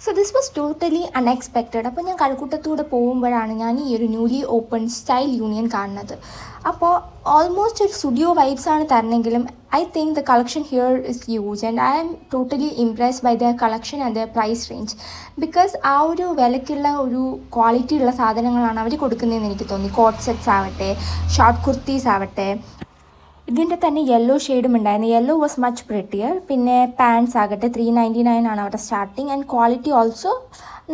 So this was totally unexpected. അപ്പോൾ ഞാൻ കഴക്കൂട്ടത്തൂടെ പോകുമ്പോഴാണ് ഞാൻ ഈ ഒരു ന്യൂലി ഓപ്പൺ സ്റ്റൈൽ യൂണിയൻ കാണുന്നത്. അപ്പോൾ ഓൾമോസ്റ്റ് ഒരു സ്റ്റുഡിയോ വൈബ്സാണ് തരണമെങ്കിലും I think the collection here is huge and I am totally impressed by the collection and the price range. Because ആ ഒരു വിലയ്ക്കുള്ള ഒരു ക്വാളിറ്റി ഉള്ള സാധനങ്ങളാണ് അവർ കൊടുക്കുന്നതെന്ന് എനിക്ക് തോന്നി. കോട്ട് സെറ്റ്സ് ആവട്ടെ, ഷോർട്ട് കുർത്തീസ് ആവട്ടെ, ഇതിൻ്റെ തന്നെ യെല്ലോ ഷെയ്ഡും ഉണ്ടായിരുന്നു. Yellow was much prettier. പിന്നെ പാൻസ് ആകട്ടെ 399 ആണ് അവിടെ starting and quality also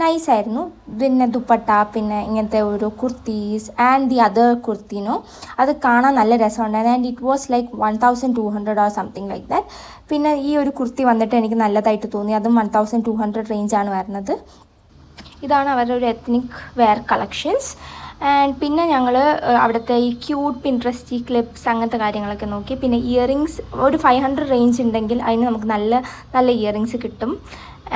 nice ആയിരുന്നു. പിന്നെ ദുപ്പട്ട, പിന്നെ ഇങ്ങനത്തെ ഒരു കുർത്തീസ് ആൻഡ് ദി അതർ കുർത്തിനോ അത് കാണാൻ നല്ല രസമുണ്ടായിരുന്നു. And it was like 1200 or something like that. പിന്നെ ഈ ഒരു കുർത്തി വന്നിട്ട് എനിക്ക് നല്ലതായിട്ട് തോന്നി. അതും 1200 റേഞ്ചാണ് വരുന്നത്. ഇതാണ് അവരുടെ ഒരു എത്നിക് വെയർ കളക്ഷൻസ്. ആൻഡ് പിന്നെ ഞങ്ങൾ അവിടുത്തെ ഈ ക്യൂട്ട് പിൻട്രസ്റ്റി ക്ലിപ്സ് അങ്ങനത്തെ കാര്യങ്ങളൊക്കെ നോക്കി. പിന്നെ ഇയറിങ്സ് ഒരു 500 റേഞ്ച് ഉണ്ടെങ്കിൽ അതിന് നമുക്ക് നല്ല നല്ല ഇയറിങ്സ് കിട്ടും.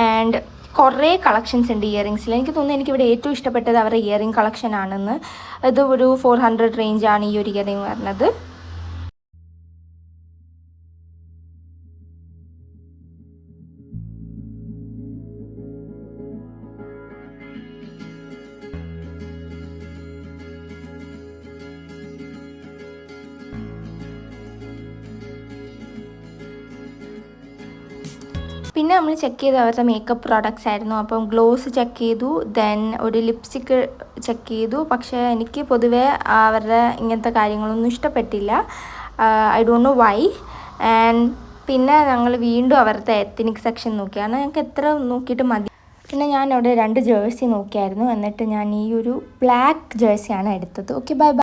ആൻഡ് കുറേ കളക്ഷൻസ് ഉണ്ട് ഇയറിങ്സിൽ. എനിക്ക് തോന്നുന്നു എനിക്കിവിടെ ഏറ്റവും ഇഷ്ടപ്പെട്ടത് അവരുടെ ഇയറിങ് കളക്ഷൻ ആണെന്ന്. ഇത് ഒരു 400 റേഞ്ചാണ് ഈ ഒരു ഇയറിങ് വരുന്നത്. പിന്നെ നമ്മൾ ചെക്ക് ചെയ്ത് അവരുടെ മേക്കപ്പ് പ്രോഡക്റ്റ്സ് ആയിരുന്നു. അപ്പം ഗ്ലോസ് ചെക്ക് ചെയ്തു, ദെൻ ഒരു ലിപ്സ്റ്റിക്ക് ചെക്ക് ചെയ്തു. പക്ഷേ എനിക്ക് പൊതുവേ അവരുടെ ഇങ്ങനത്തെ കാര്യങ്ങളൊന്നും ഇഷ്ടപ്പെട്ടില്ല. I don't know why. And പിന്നെ ഞങ്ങൾ വീണ്ടും അവരുടെ എത്നിക് സെക്ഷൻ നോക്കിയാണ്. ഞങ്ങൾക്ക് എത്ര നോക്കിയിട്ട് മതി. പിന്നെ ഞാൻ അവിടെ 2 ജേഴ്സി നോക്കിയായിരുന്നു. എന്നിട്ട് ഞാൻ ഈ ഒരു ബ്ലാക്ക് ജേഴ്സിയാണ് എടുത്തത്. Okay, bye bye.